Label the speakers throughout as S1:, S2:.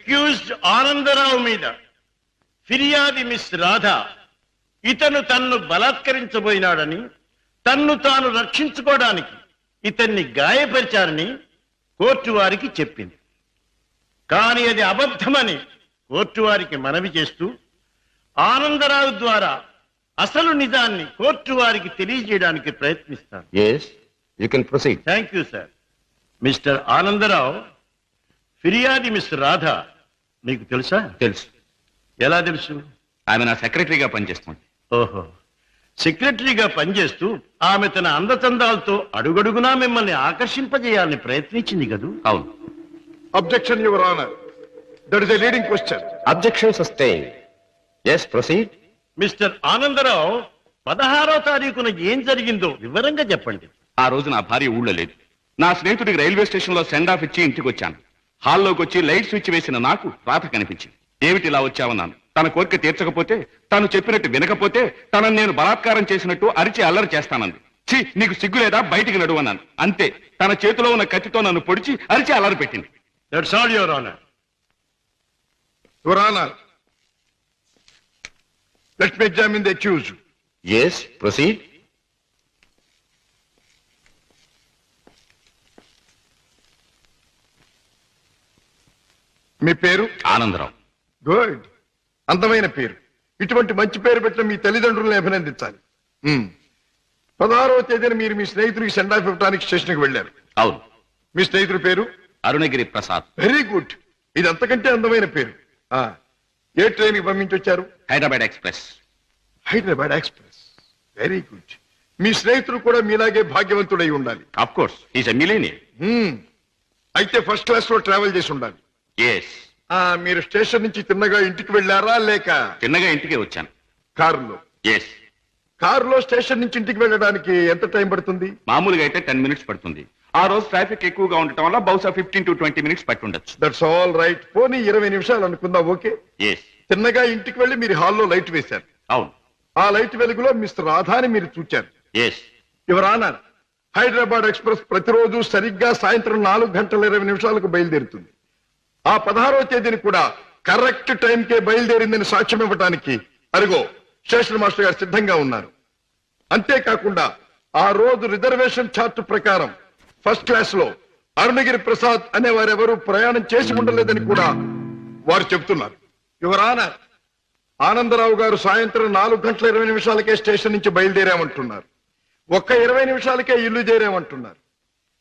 S1: Accused Anandarao మీద ఫిర్యాది miss Radha ఇతను తన్ను బలాత్కరించబోయినాడని, తన్ను తాను రక్షించుకోవడానికి ఇతన్ని గాయపరిచారని కోర్టు వారికి చెప్పింది. కానీ అది అబద్ధమని కోర్టు వారికి మనవి చేస్తూ ఆనందరావు ద్వారా అసలు నిజాన్ని కోర్టు వారికి తెలియజేయడానికి ప్రయత్నిస్తాను. Thank you sir. Mister Anandarao, ఫిర్యాది మిస్ రాధ మీకు తెలుసా?
S2: తెలుసు.
S1: ఎలా తెలుసు?
S2: ఆమె నా సెక్రటరీగా పనిచేస్తుంది.
S1: ఓహో, సెక్రటరీగా పనిచేస్తూ ఆమె తన అందచందాలతో అడుగడుగునా మిమ్మల్ని ఆకర్షింపజేయాలని ప్రయత్నించింది కదూ?
S2: అవును.
S3: Objection your honour, that is a leading question.
S2: Objection sustain. yes proceed.
S1: Mister Anandarao, 16వ తారీఖున ఏం జరిగిందో వివరంగా చెప్పండి.
S2: ఆ రోజు నా భార్య ఊళ్ళో లేదు. నా స్నేహితుడికి రైల్వే స్టేషన్ లో సెండ్ ఆఫ్ ఇచ్చి ఇంటికి వచ్చాను. హాల్లోకి వచ్చి లైట్ స్విచ్ వేసిన నాకు రాత కనిపించింది. ఏమిటి ఇలా వచ్చావన్నాను. తన కోరిక తీర్చకపోతే, తను చెప్పినట్టు వినకపోతే తనను నేను బలాత్కారం చేసినట్టు అరిచి అల్లరి చేస్తానంది. ఛీ, నీకు సిగ్గు లేదా, బయటికి నడువు అన్నాను. అంతే, తన చేతిలో ఉన్న కత్తితో నన్ను పొడిచి అరిచి అల్లరి పెట్టింది.
S1: That's all your honour.
S3: Your honour, let me examine the accused.
S2: yes proceed.
S3: మీ పేరు?
S2: ఆనందరావు.
S3: గుడ్, అందమైన పేరు. ఇటువంటి మంచి పేరు పెట్టిన మీ తల్లిదండ్రులను అభినందించాలి. 16వ తేదీన మీరు మీ స్నేహితుడికి సెండ్ ఆఫ్ ఇవ్వడానికి స్టేషన్కి వెళ్ళారు.
S2: అవును.
S3: మీ స్నేహితుడి పేరు?
S2: అరుణగిరి ప్రసాద్.
S3: వెరీ గుడ్, ఇది అంతకంటే అందమైన పేరు. ఏ ట్రైన్ కి పంపించొచ్చారు?
S2: Hyderabad express.
S3: Hyderabad express, very good. మీ స్నేహితుడు కూడా మీలాగే భాగ్యవంతుడై ఉండాలి.
S2: Of course, is a millionaire.
S3: అయితే ఫస్ట్ క్లాస్ లో ట్రావెల్ చేసి ఉండాలి.
S2: yes.
S3: మీరు స్టేషన్ నుంచి తిన్నగా ఇంటికి వెళ్ళారా లేక
S2: తిన్నగా ఇంటికే వచ్చాను.
S3: కారులో?
S2: yes.
S3: కారులో స్టేషన్ నుంచి ఇంటికి వెళ్ళడానికి ఎంత టైం పడుతుంది?
S2: మామూలుగా అయితే 10 minutes పడుతుంది. ఆ రోజు ట్రాఫిక్ ఎక్కువగా ఉండటం వల్ల బహుశా 15 to 20 minutes పట్టుండొచ్చు.
S3: That's all right. పోనీ 20 నిమిషాలు అనుకుందాం. ఓకే.
S2: yes.
S3: తిన్నగా ఇంటికి వెళ్ళి మీరు హాల్లో లైట్ వేశారు.
S2: అవును.
S3: ఆ లైట్ వెలుగులో మిస్టర్ రాధాని మీరు చూచారు.
S2: yes.
S3: Your honour, Hyderabad express ప్రతిరోజు సరిగ్గా సాయంత్రం 4:20 బయలుదేరుతుంది. ఆ 16వ తేదీని కూడా కరెక్ట్ టైంకే బయలుదేరిందని సాక్ష్యం ఇవ్వడానికి అరుగో స్టేషన్ మాస్టర్ గారు సిద్ధంగా ఉన్నారు. అంతేకాకుండా ఆ రోజు రిజర్వేషన్ చార్ట్ ప్రకారం ఫస్ట్ క్లాస్ లో అరుణగిరి ప్రసాద్ అనే వారెవరూ ప్రయాణం చేసి ఉండలేదని కూడా వారు చెబుతున్నారు. యువర్ ఆనర్, ఆనందరావు గారు సాయంత్రం 4:20 స్టేషన్ నుంచి బయలుదేరామంటున్నారు. ఒక్క 20 నిమిషాలకే ఇల్లు చేరామంటున్నారు.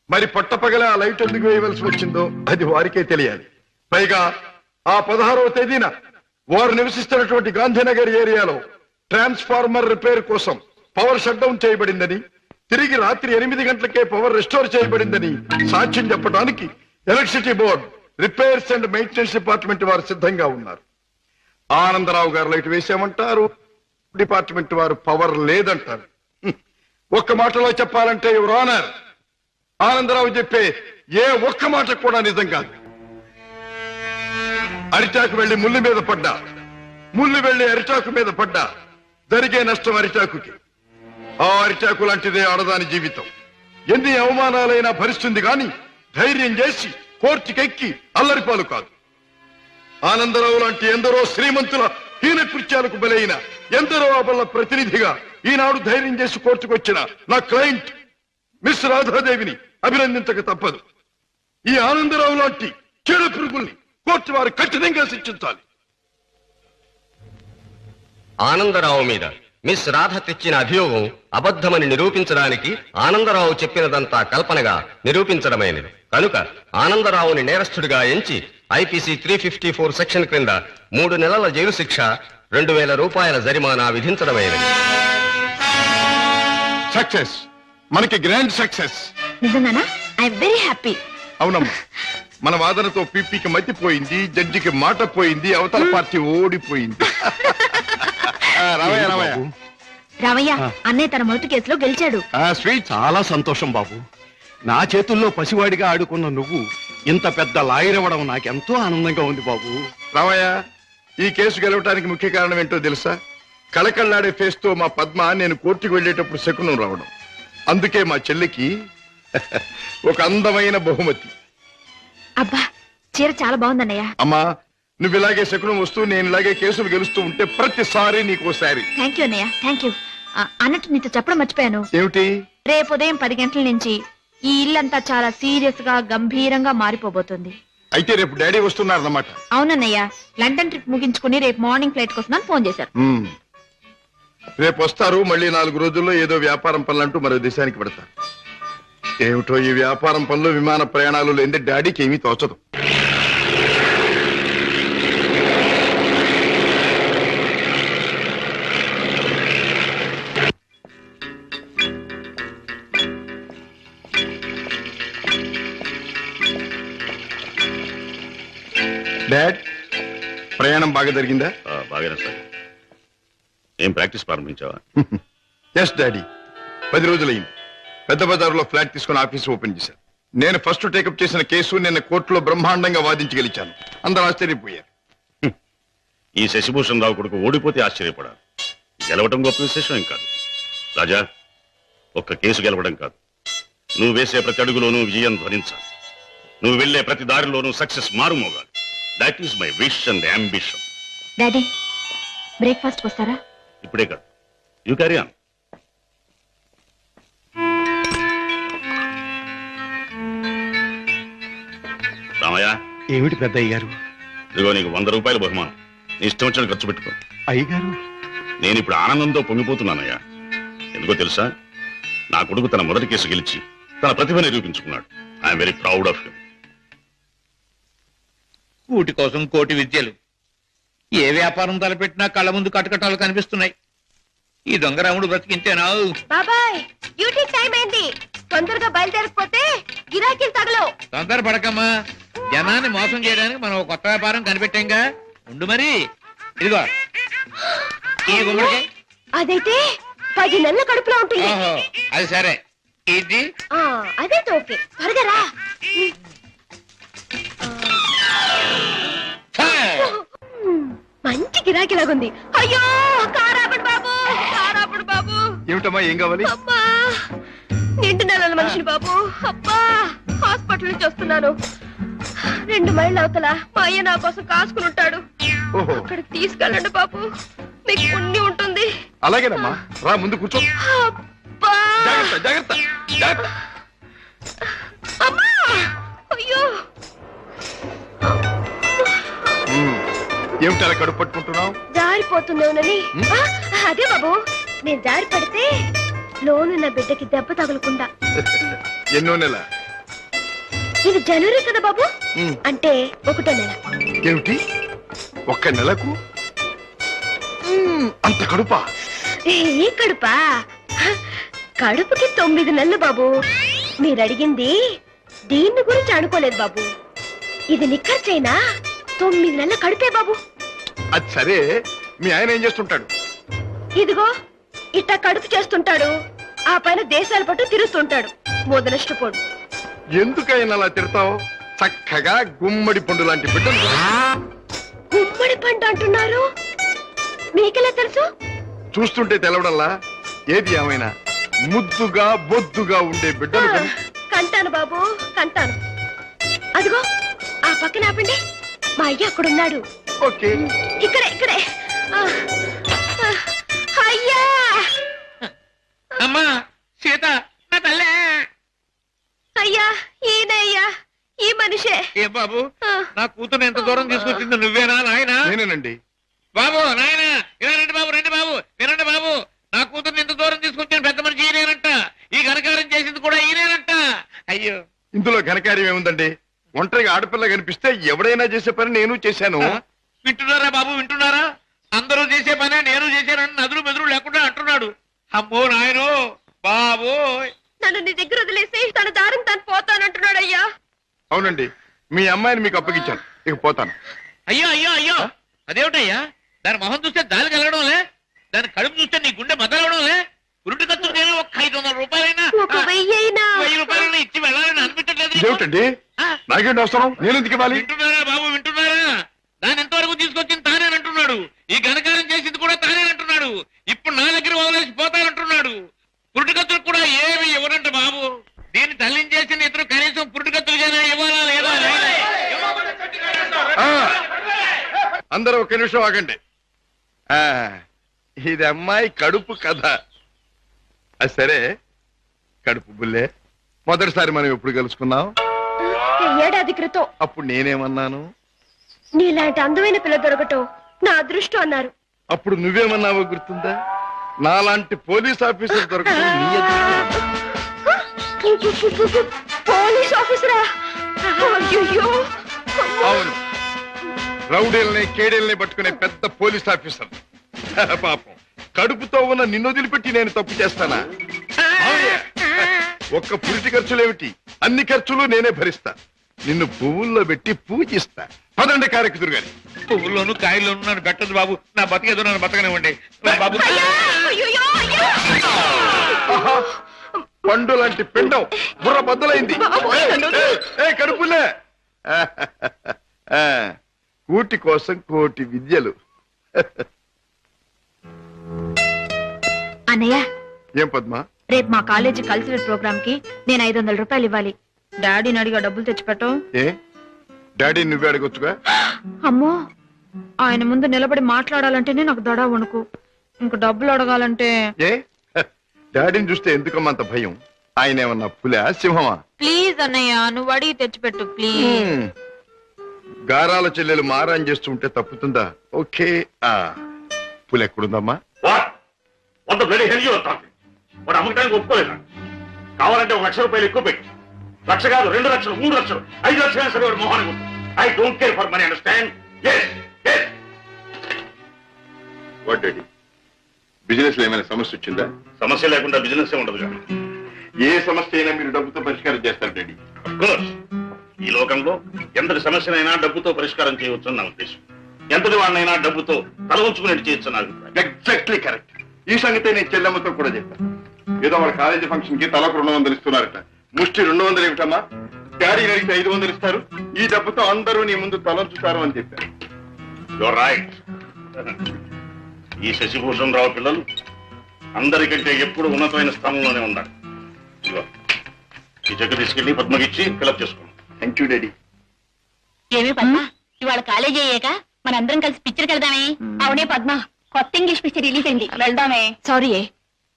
S3: మరి పట్టపగల ఆ లైట్ ఎందుకు వేయవలసి వచ్చిందో అది వారికే తెలియాలి. పైగా ఆ 16వ తేదీన వారు నివసిస్తున్నటువంటి గాంధీనగర్ ఏరియాలో ట్రాన్స్ఫార్మర్ రిపేర్ కోసం పవర్ షట్ డౌన్ చేయబడిందని, తిరిగి రాత్రి 8 గంటలకే పవర్ రెస్టోర్ చేయబడిందని సాక్ష్యం చెప్పడానికి electricity board, repairs and maintenance department వారు సిద్ధంగా ఉన్నారు. ఆనందరావు గారు లైట్ వేసామంటారు, డిపార్ట్మెంట్ వారు పవర్ లేదంటారు. ఒక్క మాటలో చెప్పాలంటే యువర్ ఆనర్, ఆనందరావు చెప్పే ఏ ఒక్క మాట కూడా నిజం కాదు. అరిటాకు వెళ్లి ముళ్ళు మీద పడ్డా, ముళ్ళు వెళ్లి అరిటాకు మీద పడ్డా జరిగే నష్టం అరిటాకుకి. ఆ అరిటాకు లాంటిదే ఆడదాని జీవితం. ఎన్ని అవమానాలైనా భరిస్తుంది గాని ధైర్యం చేసి కోర్టుకెక్కి అల్లరిపాలు కాదు. ఆనందరావు లాంటి ఎందరో శ్రీమంతుల హీన కృత్యాలకు బలైన ఎందరో అబల ప్రతినిధిగా ఈనాడు ధైర్యం చేసి కోర్టుకొచ్చిన నా క్లయింట్ మిస్ రాధాదేవిని అభినందించక తప్పదు. ఈ ఆనందరావు లాంటి చెడు పురుగుల్ని కోర్టు వారు కఠినంగా శిక్షించాలి.
S4: ఆనందరావు మీద మిస్ రాధ తెచ్చిన అభియోగం అబద్ధమని నిరూపించడానికి ఆనందరావు చెప్పినదంతా కల్పనగా నిరూపించడమైనది కనుక ఆనందరావుని నేరస్తుడిగా ఎంచి ఐపీసీ 354 సెక్షన్ క్రింద 3 నెలల జైలు శిక్ష, 2000 రూపాయల జరిమానా విధించడమైనది.
S3: సక్సెస్, మనకి గ్రాండ్ సక్సెస్.
S5: నిజంగానా? I'm very happy.
S3: అవునమ్మా, మన వాదనతో పీపీకి మతిపోయింది, జడ్జికి మాట పోయింది, అవతల పార్టీ ఓడిపోయింది.
S5: రామయ్య, అన్నయ్య తన మొదటి కేసులో గెలిచాడు.
S1: స్వీట్, చాలా సంతోషం బాబు. నా చేతుల్లో పసివాడిగా ఆడుకున్న నువ్వు ఇంత పెద్ద లాయర్ అవ్వడం నాకెంతో ఆనందంగా ఉంది బాబు.
S3: రామయ్య, ఈ కేసు గెలవటానికి ముఖ్య కారణం ఏంటో తెలుసా? కళకళ్ళాడే ఫేస్ తో మా పద్మ నేను కోర్టుకు వెళ్ళేటప్పుడు శకునం రావడం. అందుకే మా చెల్లికి ఒక అందమైన బహుమతి.
S5: అబ్బా, చీర చాలా బాగుందన్నయ్య.
S3: అమ్మా, నువ్వు ఇలాగే శకునం వస్తూ నేను ఇలాగే కేసులు గెలుస్తూ ఉంటే ప్రతిసారి నీకు ఓసారి.
S5: థ్యాంక్ యూ అన్నయ్య, థ్యాంక్ యూ. అన్నట్టు నీతో చెప్పడం మర్చిపోయాను.
S3: ఏమిటి?
S5: రేపు ఉదయం 10 గంటల నుంచి ఈ ఇల్లంతా చాలా సీరియస్ గా గంభీరంగా మారిపోబోతుంది.
S3: అయితే రేపు డాడీ వస్తున్నారన్నమాట.
S5: అవునన్నయ్య, లండన్ ట్రిప్ ముగించుకుని రేపు మార్నింగ్ ఫ్లైట్ కోసం ఫోన్ చేశారు.
S3: రేపు వస్తారు. మళ్ళీ 4 రోజుల్లో ఏదో వ్యాపారం పనులంటూ మరో దేశానికి పెడతారు. ఏమిటో ఈ వ్యాపారం పనులు, విమాన ప్రయాణాలు లేని డాడీకి ఏమీ తోచదు. డాడ్, ప్రయాణం బాగా జరిగిందా?
S2: బాగానే సార్. ఏం ప్రాక్టీస్ ప్రారంభించావా?
S3: ఎస్ డాడీ, 10 రోజులైంది. పెద్ద బజారులో ఫ్లాట్ తీసుకుని ఆఫీస్ ఓపెన్ చేశాను. నేను ఫస్ట్ టేకప్ చేసిన కేసు నిన్న కోర్టులో బ్రహ్మాండంగా వాదించి గెలిచాను. అందరూ ఆశ్చర్యపోయారు.
S2: ఈ శశిభూషణ్ రావు కొడుకు ఓడిపోతే ఆశ్చర్యపడాలి. గెలవడం గొప్ప విశేషం ఏం కాదు. రాజా, ఒక్క కేసు గెలవడం కాదు, నువ్వు వేసే ప్రతి అడుగులోనూ విజయం ధ్వనించాలి. నువ్వు వెళ్లే ప్రతి దారిలోనూ సక్సెస్ మారుమోగాలి. That is my wish and ambition.
S5: Daddy, breakfast వస్తారా?
S2: ఇప్పుడే కాదు, యూ క్యారీ ఆన్. రామయ్య,
S1: ఏమిటి పెద్దయ్య గారు?
S2: ఇదిగో నీకు 100 రూపాయల బహుమానం. నీ ఇష్టం వచ్చిన ఖర్చు పెట్టుకో.
S1: అయ్యగారు,
S2: నేను ఇప్పుడు ఆనందంతో పొంగిపోతున్నానయ్యా. ఎందుకో తెలుసా, నా కొడుకు తన మొదటి కేసు గెలిచి తన ప్రతిభ నిరూపించుకున్నాడు. I'm very proud of him.
S6: కూటి కోసం కోటి విద్యలు. ఏ వ్యాపారం తలపెట్టినా కళ్ళ ముందు కటకటాలు కనిపిస్తున్నాయి. ఈ దొంగరాముడు బ్రతికింతేనా?
S5: బాబాయ్, డ్యూటీ టైం అయింది. తొందరగా బయలుదేరకపోతే గిరాకీలు తగలవు.
S6: తొందర పడకమ్మా. జనాన్ని మోసం చేయడానికి మనం ఒక కొత్త వ్యాపారం కనిపెట్టాంగా. ఉండు మరి. ఇదిగో ఈ గుమ్మడికాయ.
S5: అదైతే 10 నెలల కడుపులో ఉంటుంది.
S6: ఓహో, అది సరే. ఇది
S5: అదైతే ఓకే. త్వరగా రా. మంచి గిరాకీ లాగుంది. అయ్యో, కారాపడు బాబు, కారాపడు బాబు.
S3: ఏమిటమ్మా, ఏం కావాలి?
S5: అబ్బా, నిండు నెలల మనిషిని బాబు. అబ్బా, హాస్పిటల్ నుంచి వస్తున్నాను. 2 మైళ్ళ అవతల మా అయ్య నా కోసం కాసుకుని ఉంటాడు.
S3: ఓహో,
S5: అక్కడికి తీసుకెళ్ళండి బాబు, మీకు పుణ్యం ఉంటుంది.
S3: అలాగేనమ్మా, రా ముందు కూర్చో.
S5: అబ్బా,
S3: జాగ్రత్త జాగ్రత్త జాగ్రత్త.
S5: అమ్మా, అయ్యో.
S3: ఏమిటి అలా కడుపు పట్టుకుంటున్నావు?
S5: జారిపోతున్నావునని. అదే బాబు, నేను జారి పడితే లోనున్న బిడ్డకి దెబ్బ తగలకుండా.
S3: ఎన్నో నెల?
S5: ఇది జనవరి కదా బాబు, అంటే 1వ నెల.
S3: ఏమిటి, 1 నెలకు అంత కడుపా?
S5: ఈ కడుపా? కడుపుకి 9 నెలలు బాబు. మీరు అడిగింది దీన్ని గురించి అనుకోలేదు బాబు. ఇది నిక్కర్చైనా 9 నెలల కడుపే బాబు.
S3: అది సరే, మీ ఆయన ఏం చేస్తుంటాడు?
S5: ఇదిగో ఇట్టా కడుపు చేస్తుంటాడు. ఆ పైన దేశాల పట్టు తిరుగుతుంటాడు. మొదలష్టపోడు.
S3: ఎందుకైనా అలా తిడతావు? చక్కగా గుమ్మడి పండు లాంటి బిడ్డలు.
S5: గుమ్మడి పండు అంటున్నారు, మీకెలా తెలుసు?
S3: చూస్తుంటే తెలవడంలా. ఏది ఏమైనా ముద్దుగా బొద్దుగా ఉండే బిడ్డలు
S5: కంటాను బాబు, కంటాను. అదిగో ఆ పక్కన ఆపండి, మా అయ్య అక్కడున్నాడు.
S3: ఓకే,
S5: ఇక్కడే ఇక్కడే. అయ్యా,
S6: అమ్మా సీత, నా తల్లే.
S5: అయ్యా, ఈయన అయ్యా, ఈ మనిషే.
S6: ఏ బాబు, నా కూతురు ఎంత దూరం తీసుకొచ్చింది నువ్వేనా నాయనా?
S3: నేనేనండి.
S6: బాబు, నాయనా, ఇలా రండి బాబు, రండి బాబు, వినండి బాబు. నా కూతుర్ని ఎంత దూరం తీసుకొచ్చిన పెద్ద మనిషి ఈయనేనంట. ఈ ఘనకారం చేసింది కూడా ఈయనేనంట. అయ్యో,
S3: ఇందులో ఘనకార్యం ఏముందండి? ఒంటరిగా ఆడపిల్ల కనిపిస్తే ఎవడైనా చేసే పని నేను చేశాను.
S6: వింటున్నారా బాబు, వింటున్నారా? అందరూ చేసే పనే నేను చేశానని నదులు మెదులు లేకుండా అంటున్నాడు. అమ్మో నాయనో బాబు.
S5: నన్ను నీ దగ్గర వదిలేసి తన దారిని తను పోతానంటున్నాడు. అయ్యా,
S3: అవునండి, మీ అమ్మాయిని మీకు అప్పగించాను, ఇక పోతాను.
S6: అయ్యో అయ్యో అయ్యో, అదేమిటయ్యా? దాని మొహం చూస్తే దాని కలగడంలే, దాని కడుపు చూస్తే నీ గుండె బదలవడంలే. ఉరుటి ఖర్చు నేను 500 రూపాయలైనా 1000 రూపాయలైనా ఇచ్చి వెళ్ళాలని అనిపించట్లేదు.
S3: ఏమిటండి, నాకేంటి అవసరం? నేను ఎందుకు ఇవ్వాలి?
S6: వింటున్నారా బాబు, వింటున్నారా? దాని ఎంతవరకు తీసుకొచ్చింది తానేనంటున్నాడు. ఈ ఘనకారం చేసింది కూడా తానేనంటున్నాడు. ఇప్పుడు నా దగ్గర వదిలేసి పోతానంటున్నాడు. పురుటికత్తులు కూడా ఏమి ఇవ్వనంట బాబు. దీన్ని తల్లిని చేసిన ఇతరు కనీసం పురుటికత్తులుగానే ఇవ్వాలా లేదా?
S3: అందరూ ఒక నిమిషం ఆగండి. ఆ, ఇది అమ్మాయి కడుపు కథ. అది సరే, కడుపు బుల్లే, మొదటిసారి మనం ఎప్పుడు కలుసుకున్నాం?
S5: ఏడాది క్రితం.
S3: అప్పుడు నేనేమన్నాను?
S5: నీలాంటి అందమైన పిల్ల దొరకటం నా అదృష్టం అన్నారు.
S3: అప్పుడు నువ్వేమన్నావో గుర్తుందా? నాలాంటి పోలీస్ ఆఫీసర్ దొరకడం నీ అదృష్టం.
S5: పోలీస్ ఆఫీసరా? అయ్యయ్యో.
S3: అవును, రౌడీల్ని కేడీల్ని పట్టుకునే పెద్ద పోలీస్ ఆఫీసర్. పాపం, కడుపుతో ఉన్న నిన్ను వదిలిపెట్టి నేను తప్పు చేస్తానా? అవునయ్య. ఒక్క పురిటి ఖర్చులేమిటి, అన్ని ఖర్చులు నేనే భరిస్తా. నిన్ను పువ్వుల్లో పెట్టి పూజిస్తా. పదండి కారెక్కుదురు గాని.
S6: పువ్వుల్లోనూ కాయల్లోనూ నన్ను పెట్టదు బాబు. నా బతికేదో నన్ను బతకనివ్వండి బాబు.
S5: అయ్యయ్యో, అయ్యో.
S3: ఆహా, పండు లాంటి పిండం బుర్ర బద్దలైంది. కడుపులే. కూటి కోసం కోటి విద్యలు.
S7: అన్నయ్య,
S3: ఏం పద్మా?
S7: రేపు మా కాలేజీ కల్చరల్ ప్రోగ్రామ్ కి నేను 500 రూపాయలు ఇవ్వాలి. డాడీని అడిగా డబ్బులు తెచ్చిపెట్టం.
S3: ఏ డాడీ నువ్వే అడగొచ్చుగా?
S7: అమ్మో, ఆయన ముందు నిలబడి మాట్లాడాలంటేనే నాకు దడ వణుకు. ఇంక డబ్బులు అడగాలంటే
S3: ఏ డాడీని చూస్తే ఎందుకమ్మా అంత భయం? ఆయన ఏమన్నా పులా సింహమా?
S7: ప్లీజ్ అన్నయ్య, నువ్వు అడిగి తెచ్చిపెట్టు ప్లీజ్.
S3: హ్మ్. గారాల చెల్లెలు మారాన్ చేస్తూ ఉంటే తప్పుతుందా? ఓకే. పులి ఎక్కడుందమ్మా?
S2: వంద బ్లడీ హెల్ యూ టాకింగ్. వాడు అమ్మకానికి ఒప్పుకోలేదు. కావాలంటే 1 లక్ష రూపాయలు ఎక్కువ పెట్టి, 1 లక్ష కాదు, 2 లక్షలు, 3 లక్షలు, 5 లక్షలు సరే వాడు మొహానికి ఉంటుంది. I don't care for money, understand?
S3: Business లో ఏమైనా సమస్య వచ్చిందా?
S2: సమస్య లేకుండా బిజినెస్ ఉండదు కదా.
S3: ఏ సమస్య అయినా మీరు డబ్బుతో పరిష్కారం చేస్తారు డాడీ.
S2: కోర్స్, ఈ లోకంలో ఎంతటి సమస్యనైనా డబ్బుతో పరిష్కారం చేయవచ్చు నా ఉద్దేశం. ఎంతటి వాడినైనా డబ్బుతో తల ఉంచుకునేట్టు చేయొచ్చు నా అభిప్రాయం.
S3: Exactly correct. ఈ సంగతి నేను చెల్లెమ్మతో కూడా చెప్పాను. ఏదో వాళ్ళ కాలేజీ ఫంక్షన్ కి తలకు 200 ఇస్తున్నారట. ముష్టి 200 ఏమిటమ్మా? డాడీ అడిగితే 500 ఇస్తారు. ఈ డబ్బుతో అందరూ నీ ముందు తలంచుతారు అని చెప్పారు.
S2: Your right. ఈ శశిభూషణ్ రావు పిల్లలు అందరికంటే ఎప్పుడు ఉన్నతమైన స్థానంలోనే ఉన్నారు. ఇదిగో, ఈ చెక్ తీసుకెళ్లి పద్మకిచ్చి ఫిలప్ చేసుకోండి.
S3: Thank you daddy.
S5: ఏమి పద్మ, ఇవాళ కాలేజీ అయ్యాక మనందరం కలిసి పిక్చర్కి వెళ్దామే? అవునే పద్మ, కొత్త ఇంగ్లీష్ పిక్చర్ రిలీజ్ అయింది, వెళ్దామే.
S7: సారీ,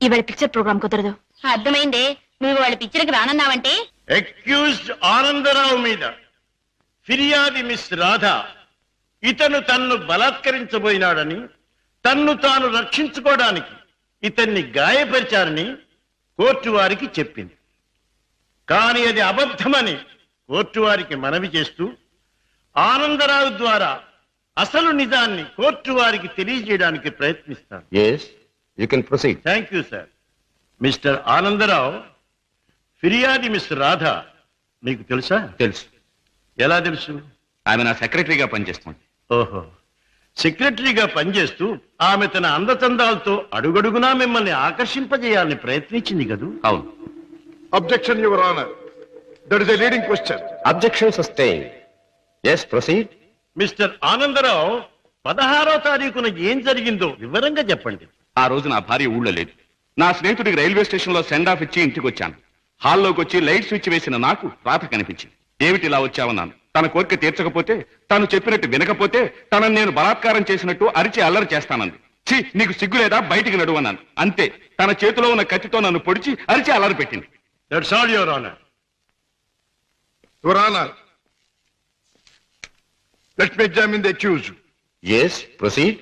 S7: ఇవాళ పిక్చర్ ప్రోగ్రామ్ కుదరదు.
S5: అర్థమైందే, నువ్వు వాళ్ళ పిక్చర్కి రానన్నావంటే.
S8: అక్యూజ్డ్ ఆనందరావు మీద ఫిర్యాది మిస్ రాధ ఇతను తన్ను బలాత్కరించబోయినాడని, తన్ను తాను రక్షించుకోవడానికి ఇతన్ని గాయపరిచారని కోర్టు వారికి చెప్పింది. కానీ అది అబద్ధమని కోర్టు వారికి మనవి చేస్తూ ఆనందరావు ద్వారా అసలు నిజాన్ని కోర్టు వారికి తెలియజేయడానికి ప్రయత్నిస్తాను.
S4: Yes, you can proceed.
S8: Thank you sir. Mister Anandarao, ఫిర్యాది మిస్ రాధ మీకు తెలుసా?
S2: తెలుసు.
S8: ఎలా తెలుసు?
S2: ఆమె నా సెక్రటరీగా పనిచేస్తుంది.
S8: ఓహో, సెక్రటరీగా పనిచేస్తూ ఆమె తన అందచందాలతో అడుగడుగునా మిమ్మల్ని ఆకర్షింపజేయాలని ప్రయత్నించింది కదూ?
S2: అవును.
S3: Objection your honour. That is a leading question.
S4: Objection sustained. Yes, proceed.
S8: Mister Anandarao, 16వ తారీఖున ఏం జరిగిందో వివరంగా చెప్పండి.
S2: ఆ రోజు నా భార్య ఊళ్ళో లేదు. నా స్నేహితుడికి రైల్వే స్టేషన్ లో సెండ్ ఆఫ్ ఇచ్చి ఇంటికి వచ్చాను. హాల్లోకి వచ్చి లైట్ స్విచ్ వేసిన నాకు రాత కనిపించింది. ఏమిటి ఇలా వచ్చావన్నాను. తన కోరిక తీర్చకపోతే, తాను చెప్పినట్టు వినకపోతే తనను నేను బలాత్కారం చేసినట్టు అరిచి అల్లరి చేస్తానంది. ఛీ, నీకు సిగ్గు లేదా? బయటికి నడువన్నాను. అంతే, తన చేతిలో ఉన్న కత్తితో నన్ను పొడిచి అరిచి అల్లరి పెట్టింది.
S8: That's all your honour.
S3: Your honour, let me examine the accused.
S4: Yes, proceed.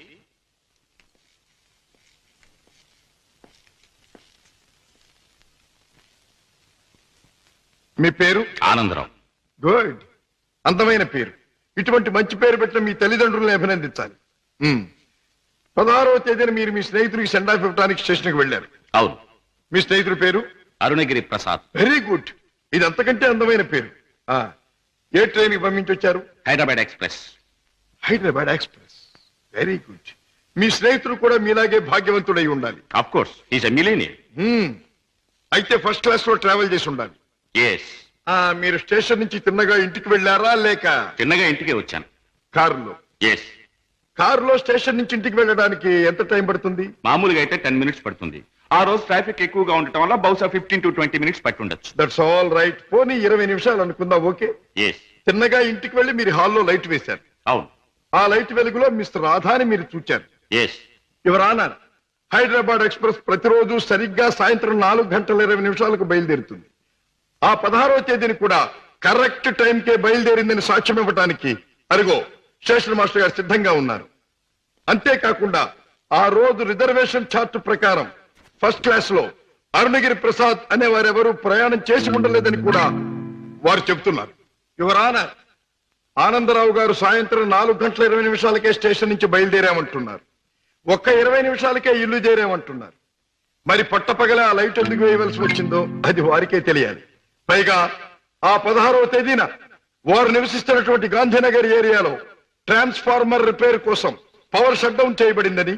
S3: మీ పేరు?
S2: ఆనందరావు.
S3: గుడ్, అందమైన పేరు. ఇటువంటి మంచి పేరు పెట్టిన మీ తల్లిదండ్రులను అభినందించాలి. 16వ తేదీన మీరు మీ స్నేహితుడికి సెండ్ ఆఫ్ ఇవ్వడానికి స్టేషన్కి వెళ్ళారు.
S2: అవును.
S3: మీ స్నేహితుడి పేరు?
S2: అరుణగిరి ప్రసాద్.
S3: వెరీ గుడ్, ఇది అంతకంటే అందమైన పేరు. ఏ ట్రైన్ కి పంపించొచ్చారు?
S2: Hyderabad express.
S3: Hyderabad express. Very good. మీ స్నేహితుడు కూడా మీలాగే భాగ్యవంతుడై ఉండాలి.
S2: Of course, is a millionaire.
S3: అయితే ఫస్ట్ క్లాస్ లో ట్రావెల్ చేసి ఉండాలి.
S2: ఎస్.
S3: మీరు స్టేషన్ నుంచి తిన్నగా ఇంటికి వెళ్ళారా లేక
S2: చిన్నగా ఇంటికే వచ్చాను.
S3: కారులో?
S2: ఎస్.
S3: కారులో స్టేషన్ నుంచి ఇంటికి వెళ్ళడానికి ఎంత టైం పడుతుంది?
S2: మామూలుగా అయితే 10 minutes పడుతుంది. ఆ రోజు ట్రాఫిక్ ఎక్కువగా ఉండటం వల్ల బహుశా 15 to 20 minutes పట్టుండొచ్చు.
S3: That's all right. పోనీ 20 నిమిషాలు అనుకుందాం. ఓకే.
S2: ఎస్.
S3: తిన్నగా ఇంటికి వెళ్ళి మీరు హాల్లో లైట్ వేశారు.
S2: అవును.
S3: ఆ లైట్ వెలుగులో మిస్టర్ రాధాని మీరు చూచారు.
S8: Yes.
S3: Your honour, Hyderabad express ప్రతిరోజు సరిగ్గా సాయంత్రం 4:20 బయలుదేరుతుంది. ఆ 16వ తేదీని కూడా కరెక్ట్ టైంకే బయలుదేరిందని సాక్ష్యం ఇవ్వడానికి అరుగో స్టేషన్ మాస్టర్ గారు సిద్ధంగా ఉన్నారు. అంతేకాకుండా ఆ రోజు రిజర్వేషన్ చార్ట్ ప్రకారం ఫస్ట్ క్లాస్ లో అరుణగిరి ప్రసాద్ అనే వారెవరూ ప్రయాణం చేసి ఉండలేదని కూడా వారు చెబుతున్నారు. యువర్ ఆనర్, ఆనందరావు గారు సాయంత్రం 4:20 స్టేషన్ నుంచి బయలుదేరామంటున్నారు. ఒక్క 20 నిమిషాలకే ఇల్లు చేరామంటున్నారు. మరి పట్టపగల ఆ లైట్ ఎందుకు వేయవలసి వచ్చిందో అది వారికే తెలియాలి. పైగా ఆ 16వ తేదీన వారు నివసిస్తున్నటువంటి గాంధీనగర్ ఏరియాలో ట్రాన్స్ఫార్మర్ రిపేర్ కోసం పవర్ షట్ డౌన్ చేయబడిందని,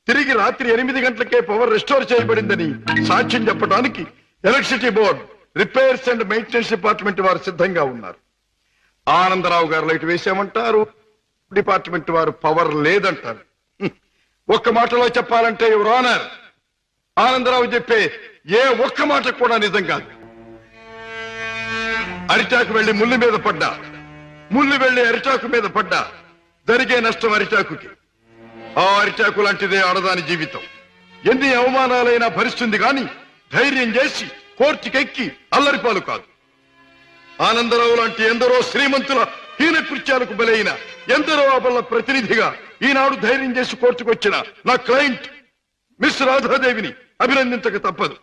S3: తిరిగి రాత్రి 8 గంటలకే పవర్ రెస్టోర్ చేయబడిందని సాక్ష్యం చెప్పడానికి electricity board, repairs and maintenance department వారు సిద్ధంగా ఉన్నారు. ఆనందరావు గారు లైట్ వేసామంటారు, డిపార్ట్మెంట్ వారు పవర్ లేదంటారు. ఒక్క మాటలో చెప్పాలంటే యువర్ ఆనర్, ఆనందరావు చెప్పే ఏ ఒక్క మాట కూడా నిజం కాదు. అరిటాకు వెళ్లి ముళ్ళు మీద పడ్డా, ముళ్ళు వెళ్లి అరిటాకు మీద పడ్డా జరిగే నష్టం అరిటాకుకి. ఆ అరిటాకు లాంటిదే ఆడదాని జీవితం. ఎన్ని అవమానాలైనా భరిస్తుంది గాని ధైర్యం చేసి కోర్టుకెక్కి అల్లరిపాలు కాదు. ఆనందరావు లాంటి ఎందరో శ్రీమంతుల హీన కృత్యాలకు బలైన ఎందరో అబల ప్రతినిధిగా ఈనాడు ధైర్యం చేసి కోర్టుకొచ్చిన నా క్లయింట్ మిస్ రాధాదేవిని అభినందించక తప్పదు.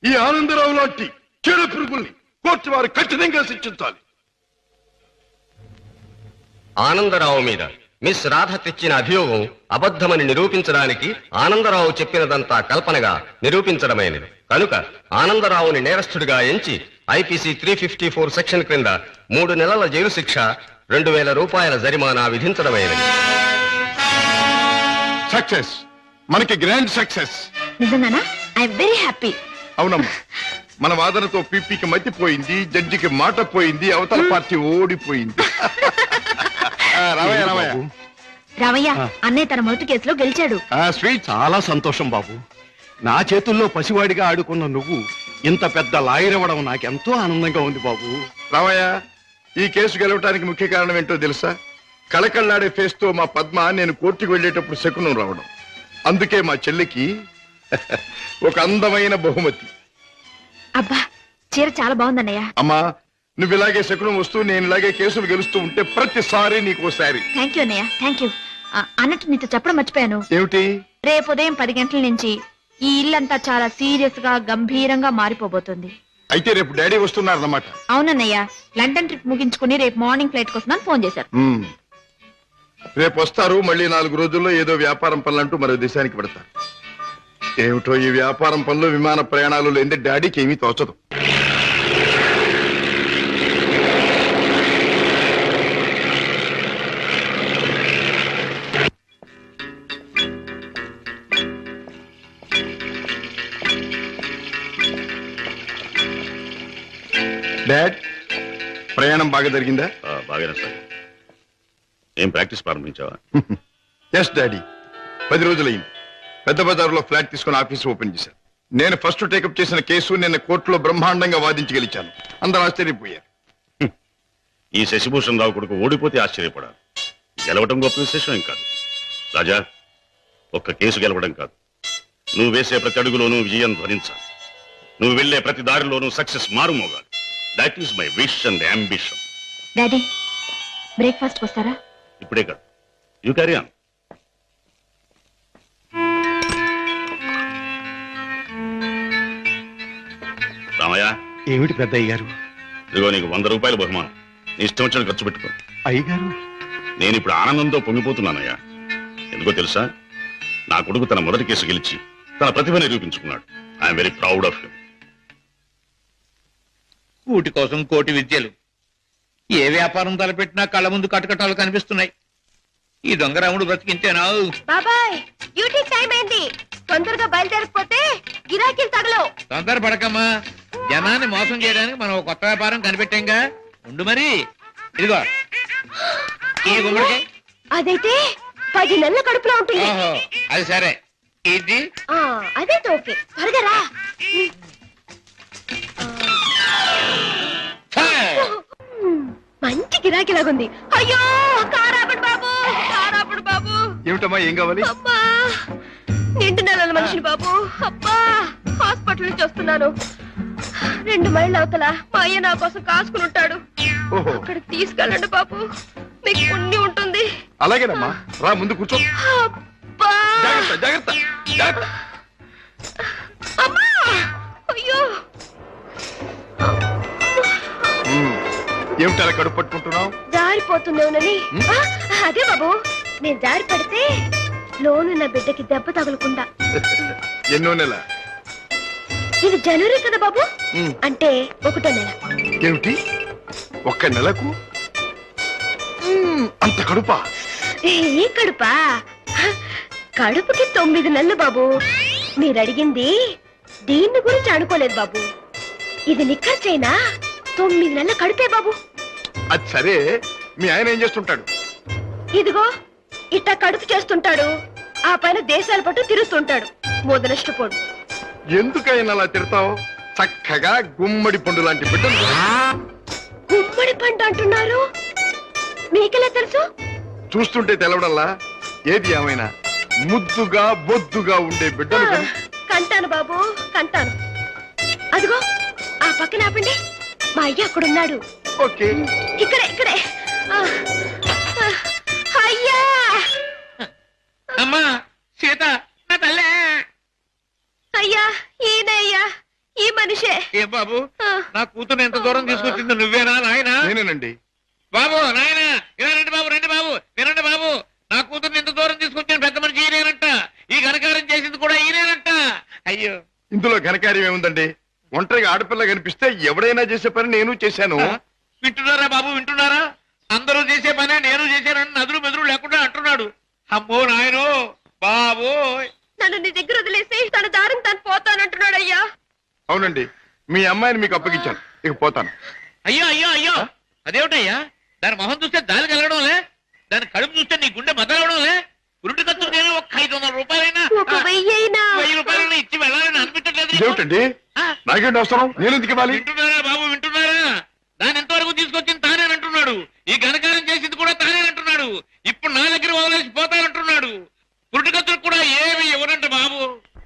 S3: ఈ ఆనందరావు లాంటి చీడ పురుగుల్ని కోర్టు వారు ఖచ్చితంగా శిక్షించాలి.
S4: ఆనందరావు మీద మిస్ రాధ తెచ్చిన అభియోగం అబద్ధమని నిరూపించడానికి ఆనందరావు చెప్పినదంతా కల్పనగా నిరూపించడమైనది కనుక ఆనందరావుని నేరస్తుడిగా ఎంచి ఐపీసీ 354 సెక్షన్ క్రింద 3 నెలల జైలు శిక్ష, 2000 రూపాయల జరిమానా విధించడమైనది.
S3: సక్సెస్, మనకి గ్రాండ్ సక్సెస్.
S5: నిజంగానా? I'm very happy.
S3: అవునమ్మా, మన వాదనతో పీపీకి మతిపోయింది, జడ్జికి మాట పోయింది, అవతల పార్టీ ఓడిపోయింది. రావయ్య రావయ్య
S5: రామయ్య, అన్నయ్య తన మొదటి కేసులో గెలిచాడు.
S1: స్వీట్, చాలా సంతోషం బాబు. నా చేతుల్లో పసివాడిగా ఆడుకున్న నువ్వు ఇంత పెద్ద లాయర్ అవ్వడం నాకెంతో ఆనందంగా ఉంది బాబు.
S3: రావయ్య, ఈ కేసు గెలవటానికి ముఖ్య కారణం ఏంటో తెలుసా? కళకళ్ళాడే ఫేస్ తో మా పద్మ నేను కోర్టుకు వెళ్ళేటప్పుడు శకునం రావడం. అందుకే మా చెల్లికి ఒక అందమైన బహుమతి.
S5: అబ్బా, చీర చాలా బాగుందన్నయ్య.
S3: అమ్మా, నువ్వు ఇలాగే శకునం వస్తూ నేను ఇలాగే కేసులు గెలుస్తూ ఉంటే ప్రతిసారి నీకోసారి.
S5: థ్యాంక్ యూ అన్నయ్య, థ్యాంక్ యూ. అన్నట్టు నీతో చెప్పడం మర్చిపోయాను.
S3: ఏమిటి?
S5: రేపు ఉదయం 10 గంటల నుంచి ఈ ఇల్లంతా చాలా సీరియస్ గా గంభీరంగా మారిపోబోతుంది.
S3: అయితే రేపు డాడీ వస్తున్నారన్నమాట.
S5: అవునన్నయ్య, లండన్ ట్రిప్ ముగించుకుని రేపు మార్నింగ్ ఫ్లైట్ కోసం ఫోన్ చేశారు.
S3: రేపు వస్తారు. మళ్ళీ 4 రోజుల్లో ఏదో వ్యాపారం పనులంటూ మరో దేశానికి పెడతారు. ఏమిటో ఈ వ్యాపారం పనులు, విమాన ప్రయాణాలు లేని డాడీకి ఏమీ తోచదు. డాడ్, ప్రయాణం బాగా జరిగిందా?
S2: బాగానే సార్. ఏం ప్రాక్టీస్ ప్రారంభించావా?
S3: ఎస్ డాడీ, 10 రోజులైంది. పెద్ద బజార్లో ఫ్లాట్ తీసుకుని ఆఫీస్ ఓపెన్ చేశాను. నేను ఫస్ట్ టేకప్ చేసిన కేసు నిన్న కోర్టులో బ్రహ్మాండంగా వాదించి గెలిచాను. అందరూ ఆశ్చర్యపోయారు.
S2: ఈ శశిభూషణ్ రావు కొడుకు ఓడిపోతే ఆశ్చర్యపడాలి, గెలవటం గొప్ప విశేషం కాదు. రాజా, ఒక్క కేసు గెలవడం కాదు, నువ్వు వేసే ప్రతి అడుగులోనూ విజయం ధ్వనించాలి. నువ్వు వెళ్లే ప్రతి దారిలోనూ సక్సెస్ మారుమోగాలి. That is my wish and ambition.
S5: Daddy, breakfast వస్తారా?
S2: ఇప్పుడే కాదు, యూ క్యారీ ఆన్. రామయ్య,
S1: ఏమిటి పెద్ద అయ్యారు?
S2: ఇదిగో నీకు 100 రూపాయలు బహుమానం. నీ ఇష్టం వచ్చిన ఖర్చు పెట్టుకో.
S1: అయ్యగారు,
S2: నేను ఇప్పుడు ఆనందంతో పొంగిపోతున్నానయ్యా. ఎందుకో తెలుసా? నా కొడుకు తన మొదటి కేసు గెలిచి తన ప్రతిభ నిరూపించుకున్నాడు. I'm very proud of him.
S6: కూటి కోసం కోటి విద్యలు. ఏ వ్యాపారం తలపెట్టినా కళ్ళ ముందు కటకటాలు కనిపిస్తున్నాయి. ఈ దొంగ రాముడు బ్రతికింతేనా?
S5: బాబాయ్, డ్యూటీ టైం అయింది. తొందరగా బయలుదేరకపోతే గిరాకీలు తగలవు.
S6: తొందర పడకమ్మా. జనాన్ని మోసం చేయడానికి మనం ఒక కొత్త వ్యాపారం కనిపెట్టాంగా. ఉండు మరి. ఇదిగో ఈ గుమ్మడికాయ.
S5: అదైతే 10 నెలల కడుపులో ఉంటుంది.
S6: ఓహో, అది సరే. ఇది
S5: అదైతే ఓకే. త్వరగా రా. మంచి గిరాకీ లాగుంది. అయ్యో, కారాపండి బాబు.
S3: ఏమిటమ్మా ఏం కావాలి?
S5: అబ్బా నిండు నెలల మనిషిని బాబు. అబ్బా హాస్పిటల్ నుంచి వస్తున్నాను. 2 మైళ్ళ అవతల మా అయ్య నా కోసం కాసుకుని ఉంటాడు.
S3: ఓహో,
S5: అక్కడికి తీసుకెళ్ళండి బాబు, మీకు పుణ్యం ఉంటుంది.
S3: అలాగేనమ్మా, రా ముందు కూర్చో.
S5: అబ్బా
S3: జాగ్రత్త జాగ్రత్త జాగ్రత్త.
S5: అమ్మా అయ్యో.
S3: ఏమిటి అలా కడుపు పట్టుకుంటున్నావు?
S5: జారిపోతుందేమోనని. అదే బాబు, నేను జారి పడితే లోనున్న బిడ్డకి దెబ్బ తగలకుండా.
S3: ఎన్నో నెల?
S5: ఇది జనవరి కదా బాబు, అంటే 1వ నెల.
S3: ఏమిటి 1 నెలకు అంత కడుపా?
S5: ఈ కడుపా? కడుపుకి 9 నెలలు బాబు. మీరు అడిగింది దీన్ని గురించి అనుకోలేదు బాబు. ఇది నిక్కర్చైనా 9 నెలల కడుపే బాబు.
S3: అది సరే, మీ ఆయన ఏం చేస్తుంటాడు?
S5: ఇదిగో ఇట్ట కడుపు చేస్తుంటాడు, ఆ పైన దేశాల పట్టు తిరుగుతుంటాడు. మొదలష్టపోడు.
S3: ఎందుకైనా అలా తిడతావు? చక్కగా గుమ్మడి పండు లాంటి బిడ్డలు.
S5: గుమ్మడి పంట అంటున్నారు, మీకెలా తెలుసు?
S3: చూస్తుంటే తెలవడంలా. ఏది ఏమైనా ముద్దుగా బొద్దుగా ఉండే బిడ్డలు కని.
S5: కంటాను బాబు కంటాను. అదిగో ఆ పక్కన ఆపండి, మా అయ్య అక్కడున్నాడు.
S3: ఓకే,
S5: ఇక్కడే ఇక్కడే. అయ్యా
S6: అమ్మా సీత, నా తల్లే.
S5: అయ్యా ఈయనయ్యా, ఈ మనిషే.
S6: ఏ బాబు, నా కూతురు ఎంత దూరం తీసుకొచ్చింది నువ్వేనా నాయనా?
S3: నేనేనండి.
S6: బాబు నాయన ఇలా రండి బాబు, రండి బాబు, వినండి బాబు. నా కూతుర్ని ఎంత దూరం తీసుకొచ్చిన పెద్ద మనిషి ఈయనేనంట. ఈ ఘనకారం చేసింది కూడా ఈయనేనంట. అయ్యో,
S3: ఇందులో ఘనకార్యం ఏముందండి? ఒంటరిగా ఆడపిల్ల కనిపిస్తే ఎవడైనా చేసే పని నేను చేశాను.
S6: వింటున్నారా బాబు, వింటున్నారా? అందరూ చేసే పనే నేను చేశానని నదులు మెదురు లేకుండా అంటున్నాడు. అమ్మో నాయనో బాబు.
S5: నన్ను నీ దగ్గర వదిలేసి తన దారిని తను పోతానంటున్నాడు అయ్యా.
S3: అవునండి, మీ అమ్మాయిని మీకు అప్పగించాను, ఇక పోతాను.
S6: అయ్యో అయ్యో అయ్యో, అదేమిటయ్యా? దాని మొహం చూస్తే దాని కలగడంలే, దాని కడుపు చూస్తే నీ గుండె మదలవడంలే. ఉరుటి ఖర్చు నేను ఒక 500 రూపాయలైనా, 1000 రూపాయలైనా ఇచ్చి వెళ్ళాలని అనిపించట్లేదు.
S3: ఇదేమిటండి? నాకేంటి అవసరం? నేను ఎందుకు ఇవ్వాలి?
S6: వింటున్నారా బాబు, వింటున్నారా? దాని ఎంతవరకు తీసుకొచ్చింది తానేనంటున్నాడు. ఈ ఘనకారం చేసింది కూడా తానేనంటున్నాడు. ఇప్పుడు నా దగ్గర వదిలేసి పోతానంటున్నాడు. పురుటికత్తులు కూడా ఏమి ఇవ్వనంట బాబు.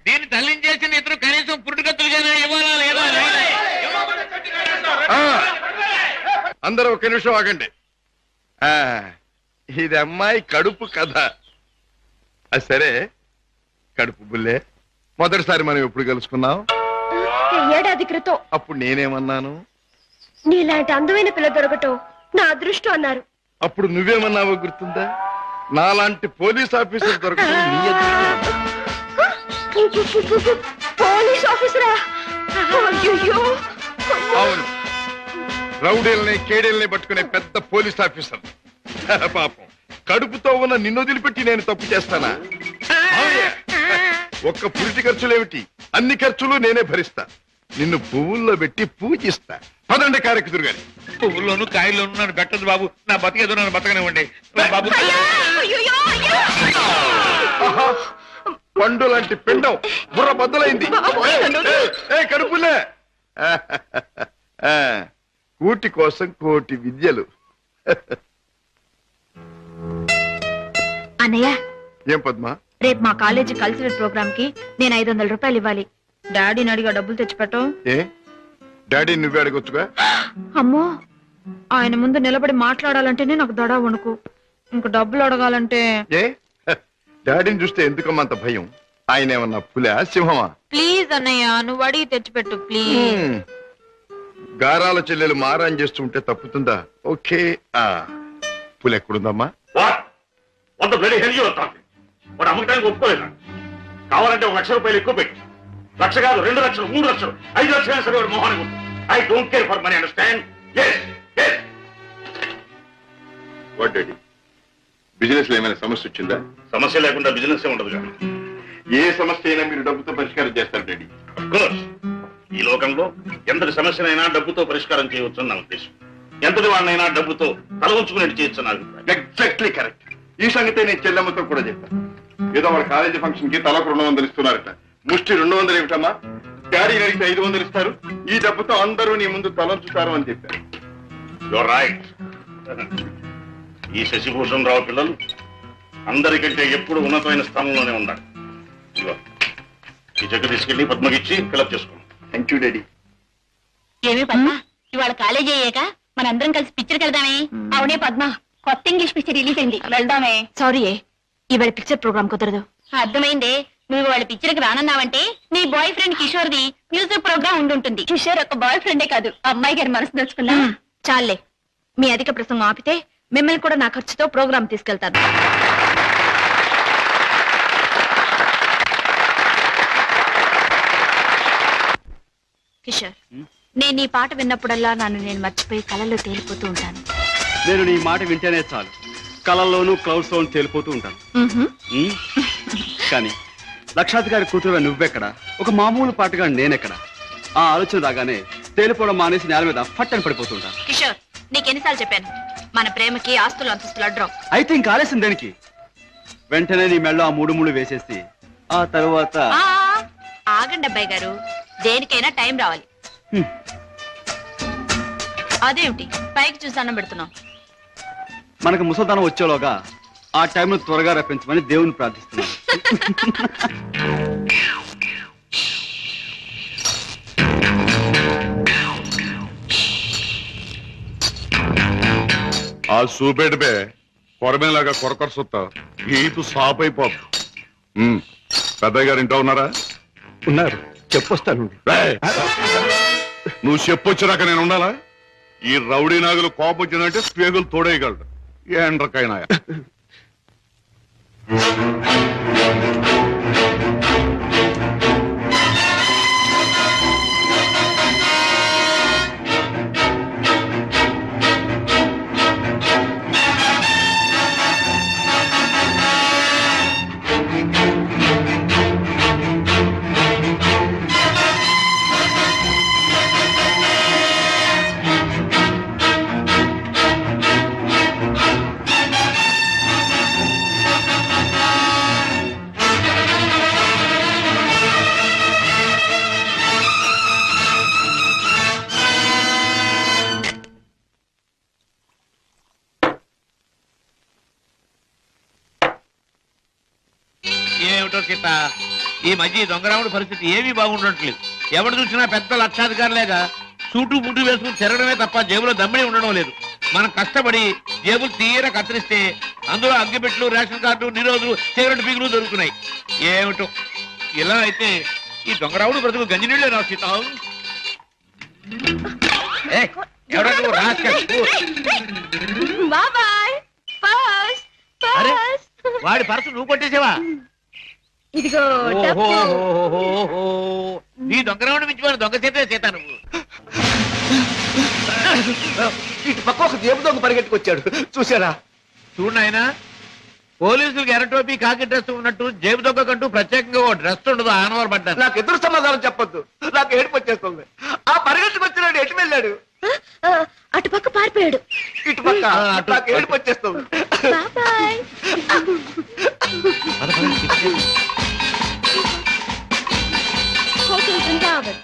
S6: దీన్ని తల్లించేసిన ఇతరు కనీసం పురుటికత్తులుగానే ఇవ్వాలా లేదా?
S3: అందరూ ఒక నిమిషం ఆగండి. ఇది అమ్మాయి కడుపు కథ. అది సరే, కడుపు బుల్లే, మొదటిసారి మనం ఎప్పుడు కలుసుకున్నాం?
S5: ఏడాది క్రితం.
S3: అప్పుడు నేనేమన్నాను?
S5: నీలాంటి అందమైన పిల్ల దొరకటం నా అదృష్టం అన్నారు.
S3: అప్పుడు నువ్వేమన్నావో గుర్తుందా? నాలాంటి పోలీస్ ఆఫీసర్ దొరకటం నీ అదృష్టం.
S5: పోలీస్ ఆఫీసరా? అయ్యయ్యో.
S3: అవును, రౌడీల్ని కేడీల్ని పట్టుకునే పెద్ద పోలీస్ ఆఫీసర్. పాపం, కడుపుతో ఉన్న నిన్ను వదిలిపెట్టి నేను తప్పు చేస్తానా? ఒక్క పురిటి ఖర్చులేమిటి, అన్ని ఖర్చులు నేనే భరిస్తా. నిన్ను పువ్వుల్లో పెట్టి పూజిస్తా. పదండి కారెక్కుదురు గాని.
S6: పువ్వుల్లోనూ కాయల్లోనూ నన్ను పెట్టదు బాబు. నా బతికేదో నన్ను బతకనివ్వండి బాబు.
S3: ఆహా, పండు లాంటి పిండం బుర్ర బద్దలైంది. కడుపులే. కూటి కోసం కోటి విద్యలు.
S7: అన్నయ్య,
S3: ఏం పద్మా?
S7: రేపు మా కాలేజీ కల్చరల్ ప్రోగ్రామ్ కి నేను 500 రూపాయలు ఇవ్వాలి. డాడీని అడిగా డబ్బులు తెచ్చిపెట్టం.
S3: ఏ, డాడీ నువ్వే అడగొచ్చుగా.
S7: అమ్మో, ఆయన ముందు నిలబడి మాట్లాడాలంటేనే నాకు దడ వణుకు. ఇంక డబ్బులు అడగాలంటే.
S3: ఏ, డాడీని చూస్తే ఎందుకమ్మా అంత భయం? ఆయన ఏమన్నా పులా సింహమా?
S7: ప్లీజ్ అన్నయ్య, నువ్వు అడిగి తెచ్చిపెట్టు ప్లీజ్.
S3: గారాల చెల్లెలు మారాన్ చేస్తుంటే తప్పుతుందా? ఓకే. పులి ఎక్కడుందమ్మా?
S8: వాడు అమ్మకానికి ఒప్పుకోలేదు. కావాలంటే 1 లక్ష రూపాయలు ఎక్కువ పెట్టి, 1 లక్ష కాదు 2 లక్షలు 3 లక్షలు 5 లక్షలు సరే వాడు మోహానికి ఉంటుంది. I don't care for money, understand?
S3: What daddy, business లో ఏమైనా సమస్య వచ్చిందా?
S8: సమస్య లేకుండా బిజినెస్ ఉండదు కదా.
S3: ఏ సమస్య అయినా మీరు డబ్బుతో పరిష్కారం చేస్తారు డాడీ.
S8: అఫ్కోర్స్, ఈ లోకంలో ఎంతటి సమస్యనైనా డబ్బుతో పరిష్కారం చేయవచ్చు నా ఉద్దేశం. ఎంతటి వాడినైనా డబ్బుతో తల ఉంచుకునేట్టు చేయొచ్చు నా అభిప్రాయం.
S3: Exactly correct. ఈ సంగతే నేను చెల్లెమ్మతో కూడా చెప్పాను. ఏదో వాళ్ళ కాలేజీ ఫంక్షన్ కి తలకు 200 ఇస్తున్నారట. ముష్టి 200 ఏమిటమ్మా? డాడీ అడిగితే 500 ఇస్తారు. ఈ డబ్బుతో అందరూ నీ ముందు తలంచుతారు అని చెప్పారు.
S8: Your right. ఈ శశిభూషణ్ రావు పిల్లలు అందరికంటే ఎప్పుడు ఉన్నతమైన స్థానంలోనే ఉండాలి. ఇదిగో ఈ చెక్ తీసుకెళ్లి పద్మకిచ్చి ఫిలప్ చేసుకో.
S3: Thank you daddy.
S5: ఏమి పద్మ ఇవాళ కాలేజీ అయ్యాక మనందరం కలిసి పిక్చర్కి వెళ్దామే? అవునే పద్మ, కొత్త ఇంగ్లీష్ పిక్చర్ రిలీజ్ అయింది, వెళ్దామే.
S7: సారీ ఇవాళ పిక్చర్ ప్రోగ్రామ్ కుదరదు.
S5: అర్థమైందే, నువ్వు వాళ్ళ పిక్చర్కి రానన్నావంటే నీ boy friend Kishore the music programme ఉండుంటుంది. కిషోర్ ఒక బాయ్ ఫ్రెండే కాదు, అమ్మాయి గారి మనసు దోచుకున్నా.
S7: చాలే, మీ అధిక ప్రసంగం ఆపితే మిమ్మల్ని కూడా నా ఖర్చుతో ప్రోగ్రామ్ తీసుకెళ్తాను. కిషోర్, నేను నీ పాట విన్నప్పుడల్లా నన్ను నేను మర్చిపోయి కళల్లో తేలిపోతూ ఉంటాను.
S1: నేను నీ మాట వింటేనే చాలు, కళల్లోనూ క్లౌడ్స్ లోను తేలిపోతూ ఉంటాను. కానీ లక్షాధికారి కూతురు నువ్వెక్కడ, ఒక మామూలు పాటగా నేనెక్కడ? ఆ ఆలోచన రాగానే తేలిపోవడం మానేసి నేల మీద ఫట్టని పడిపోతుంటాను.
S7: కిషోర్, నీకెన్నిసార్లు చెప్పాను, మన ప్రేమకి ఆస్తులు అంతస్తులు అడ్డం.
S1: అయితే ఇంకా ఆలస్యం దేనికి? వెంటనే నీ మెళ్ళో ఆ మూడు ముళ్ళు వేసేసి ఆ తరువాత
S7: ఆగండి అబ్బాయి గారు, దేనికైనా టైం రావాలి. అదేమిటి పైకి చూసి అన్నం పెడుతున్నాం?
S1: మనకు ముసల్దానం వచ్చేలోగా ఆ టైంను త్వరగా రప్పించమని దేవుని ప్రార్థిస్తున్నాను.
S3: ఆ చూపెడిపే కొరమేలాగా కొరకొర సుత్త ఈపు సాప్ అయిపోదు. పెద్దయ్య గారు ఇంట్లో ఉన్నారా?
S1: ఉన్నారు, చెప్పొస్తాను.
S3: రేయ్, నువ్వు చెప్పొచ్చినాక నేను ఉండాలా? ఈ రౌడీ నాగులు కోపం వచ్చిందంటే స్పేగులు తోడేయగలడు. ఏండ్రకైనా
S6: ఏమిటో సీత, ఈ మధ్య దొంగరాముడి పరిస్థితి ఏమీ బాగుండట్లేదు. ఎవడు చూసినా పెద్ద లక్షాధికారులేగా సూటు బుట్టు వేసుకుని తిరగడమే తప్ప జేబులో దమ్మిడి ఉండడం లేదు. మనం కష్టపడి జేబులు తీర కత్తిరిస్తే అందులో అగ్గిపెట్లు, రేషన్ కార్డు, నిరోధులు, సిగరెట్ పీకులు దొరుకుతున్నాయి. ఏమిటో ఇలా అయితే ఈ దొంగరాముడు బ్రతుకు గంజినీళ్ళే రా సీత. ఎవడో నువ్వు రాస్కల్.
S5: బాబాయ్, పర్స్,
S6: అరే,
S5: పర్స్.
S6: వాడి పర్సు నువ్వు కొట్టేసావా?
S5: ఇదిగో డబ్బు.
S6: నీ దొంగరాముడు మించిపోయిన దొంగ చేతే చేత నువ్వు.
S1: ఇటు పక్క ఒక జేబు దొంగ పరిగెట్టుకొచ్చాడు, చూసారా?
S6: చూడు నాయనా, పోలీసులకు ఎర్ర టోపీ కాకి డ్రెస్ ఉన్నట్టు జేబు దొంగకంటూ ప్రత్యేకంగా ఓ డ్రెస్ ఉండదు. ఆనవారు పడ్డాను.
S1: నాకు ఎదురు సమాధానం చెప్పొద్దు, నాకు ఏడుపు వచ్చేస్తుంది. ఆ పరిగెట్టుకొచ్చినాడు ఎటు వెళ్ళాడు?
S5: అటు పక్క పారిపోయాడు.
S1: ఇటు పక్క నాకు ఏడుపు వచ్చేస్తుంది.
S5: బాబాయ్. హోటల్ బృందావన్.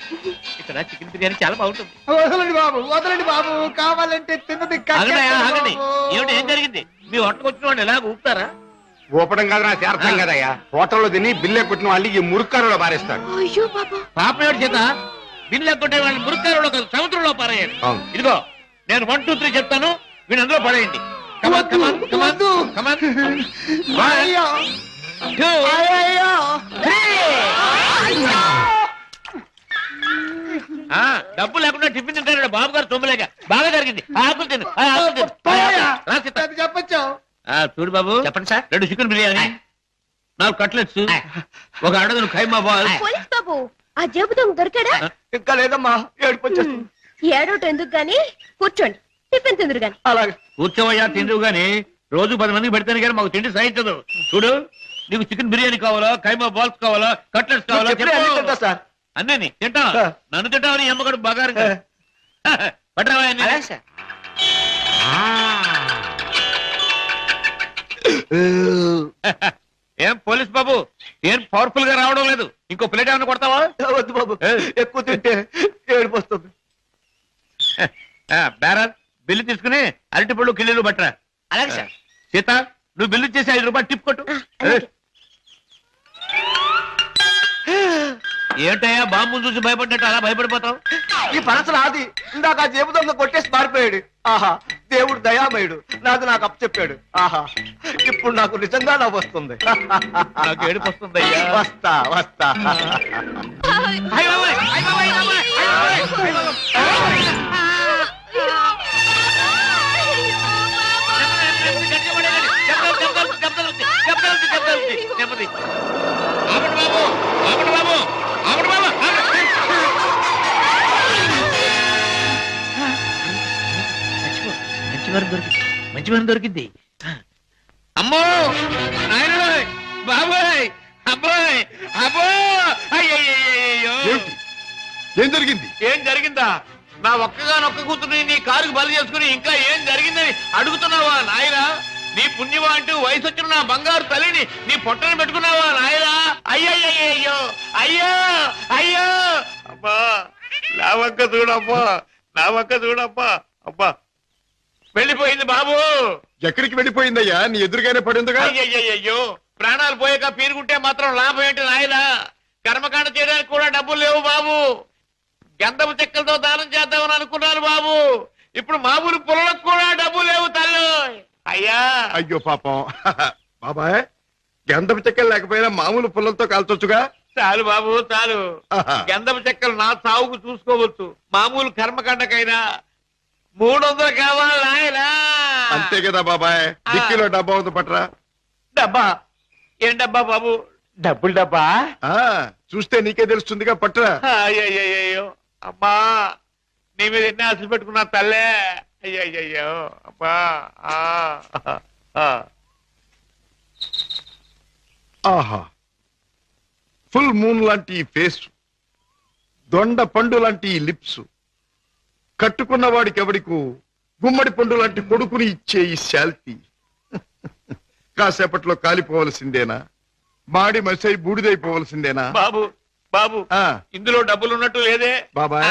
S6: ఇక్కడ చికెన్ బిర్యానీ చాలా బాగుంటుంది.
S9: వదలండి బాబు, వదలండి బాబు, కావాలంటే తిన్నది
S6: ఆగండి, ఆగండి. ఏమిటి, ఏం జరిగింది? మీ హోటల్కి వచ్చిన వాళ్ళు ఎలాగ ఊపుతారా?
S9: ఊపడం కాదు, నాకు అర్థం కదయ్యా. హోటల్లో తిని బిల్లే కొట్టిన వాళ్ళు ఈ మురుక్కారులో పారేస్తాడు.
S5: అయ్యో బాబా.
S6: పాపం ఏడు చేత బిల్లు ఎక్కొట్టే వాళ్ళు మురుక్కారులో కాదు, సముద్రంలో పారేయండి. ఇదిగో నేను 1, 2, 3 చెప్తాను, వీళ్ళు అందులో పడేయండి. కమాన్ కమాన్ కమాన్ కమాన్. 1, 2, 3. డబ్బు లేకుండా టిఫిన్ తింటాడు బాబు గారు. తొమ్మిలేక బాగా జరిగింది. ఆకులు తిను, ఆకులు తిను.
S9: చెప్పచ్చు.
S6: చూడు బాబు, చెప్పండి సార్. 2 చికెన్ బిర్యానీ, 4 కట్లెట్స్, 1 అడగను ఖైమా బాల్.
S5: పోలీస్ బాబు, ఆ జేబు దొంగ దొరికాడా?
S1: ఇంకా లేదమ్మా, ఏడుపు వచ్చేస్తుంది.
S5: ఏడోటి ఎందుకు గాని, కూర్చోండి, టిఫిన్ తిందురు గాని.
S1: అలాగే
S6: కూర్చోవయ్యా, తిందువు గాని. రోజు 10 మందికి పెడితేనే కానీ మాకు తిండి సహించదు. చూడు, నీకు చికెన్ బిర్యానీ కావాలా, ఖైమా బాల్స్ కావాలా, కట్లెట్స్ కావాలా?
S1: చెప్పు సార్.
S6: అన్నీ తింటా. నన్ను తింటావని అమ్మగారు బాగా పట్టరావా? ఏం పోలీస్ బాబు, ఏం పవర్ఫుల్ గా రావడం లేదు? ఇంకో ప్లేట్ ఏమైనా కొడతావా?
S1: వద్దు బాబు, ఎక్కువ తింటే ఏడుపు వస్తుంది.
S6: బేరర్, బిల్లు తీసుకుని అరటి పళ్ళు కిల్లీలు పట్టరా.
S9: అలాగే సార్.
S6: సీత, నువ్వు బిల్లు చేసి 5 రూపాయలు టిప్ కొట్టు.
S5: అలాగే.
S6: ఏంటయ్యా బాంబును చూసి భయపడ్డట్టు అలా భయపడిపోతావు?
S10: ఈ పనసలు ఆది ఇందాక ఆ జేబు దొంగ కొట్టేసి పారిపోయాడు. ఆహా, దేవుడు దయామయుడు, నాకు అప్పు చెప్పాడు. ఆహా, ఇప్పుడు నాకు నిజంగా నవ్వు వస్తుంది.
S6: నాకు ఏడుపు వస్తుందయ్యా.
S10: వస్తా వస్తా.
S6: అయ్ బాబోయ్, అయ్ బాబోయ్, అయ్ బాబోయ్, అయ్ బాబోయ్, అయ్ బాబోయ్. నెమ్మది. ఆపండి బాబు, ఆపండి బాబు, ఆపండి బాబు, ఆపండి. మంచి వారం దొరికింది. అమ్మో నాయనోయ్, బాబోయ్, అబ్బోయ్, అబ్బో, అయ్యయ్యో.
S3: ఏమిటి? ఏం జరిగింది?
S6: ఏం జరిగిందా? నా ఒక్కగానొక్క కూతుర్ని నీ కారుకు బలి చేసుకుని ఇంకా ఏం జరిగిందని అడుగుతున్నావా నాయనా? నీ పుణ్యమా అంటూ వయసు వచ్చిన నా బంగారు తల్లిని నీ పొట్టని పెట్టుకున్నావా నాయనా? అయ్యయ్యో, అయ్యో, అయ్యో, అబ్బా, నా వంక చూడబ్బా, నా వంక చూడబ్బా. అబ్బా, వెళ్ళిపోయింది బాబు.
S3: ఎక్కడికి వెళ్ళిపోయిందయ్యా? నీ ఎదురుగానే పడిందిగా.
S6: అయ్యయ్యో, ప్రాణాలు పోయాక పీరుగుంటే మాత్రం లాభం ఏంటి నాయనా? కర్మకాండ చేయడానికి కూడా డబ్బులు లేవు బాబు. గంధపు చెక్కలతో దానం చేద్దామని అనుకున్నాను బాబు. ఇప్పుడు మామూలు పొలకు కూడా డబ్బు లేవు తల్లి. అయ్యా,
S3: అయ్యో పాపం. బాబాయ్, గంధపు చెక్కలు లేకపోయినా మామూలు పుల్లలతో కాల్చొచ్చుగా.
S6: చాలు బాబు, చాలు.
S3: ఆహా.
S6: గంధపు చెక్కలు నా సాగుకు చూసుకోవచ్చు. మామూలు కర్మకాండకైనా 300 కావాలి నాయనా.
S3: అంతే కదా బాబాయ్. డిక్కీలో డబ్బా ఉంది, పట్రా.
S6: డబ్బా? ఏం డబ్బా బాబు?
S10: డబ్బులు డబ్బా.
S3: ఆ, చూస్తే నీకే తెలుస్తుందిగా, పట్రా.
S6: అయ్యయ్యో, అమ్మా, నీ మీద ఎన్ని ఆశలు పెట్టుకున్నా తల్లే. అయ్యయ్యో, అమ్మా.
S3: ఆహా, ఫుల్ మూన్ లాంటి ఈ ఫేస్, దొండ పండు లాంటి ఈ లిప్స్, కట్టుకున్న వాడికి ఎవడికు గుమ్మడి పండు లాంటి కొడుకుని ఇచ్చే ఈ శాల్తీ కాసేపట్లో కాలిపోవలసిందేనా? మాడి మసై బూడిదైపోవలసిందేనా?
S6: బాబు, బాబు,
S3: ఆ,
S6: ఇందులో డబ్బులు ఉన్నట్టు లేదే.
S3: బాబాయ్,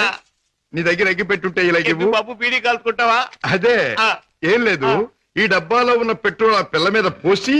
S3: నీ దగ్గర ఎగ్గి పెట్టుంటే ఇలాగివ్వు.
S6: బాబు, బీడీ కాల్చుకుంటావా?
S3: అదే,
S6: ఆ.
S3: ఏం లేదు, ఈ డబ్బాలో ఉన్న పెట్రోల్ ఆ పిల్ల మీద పోసి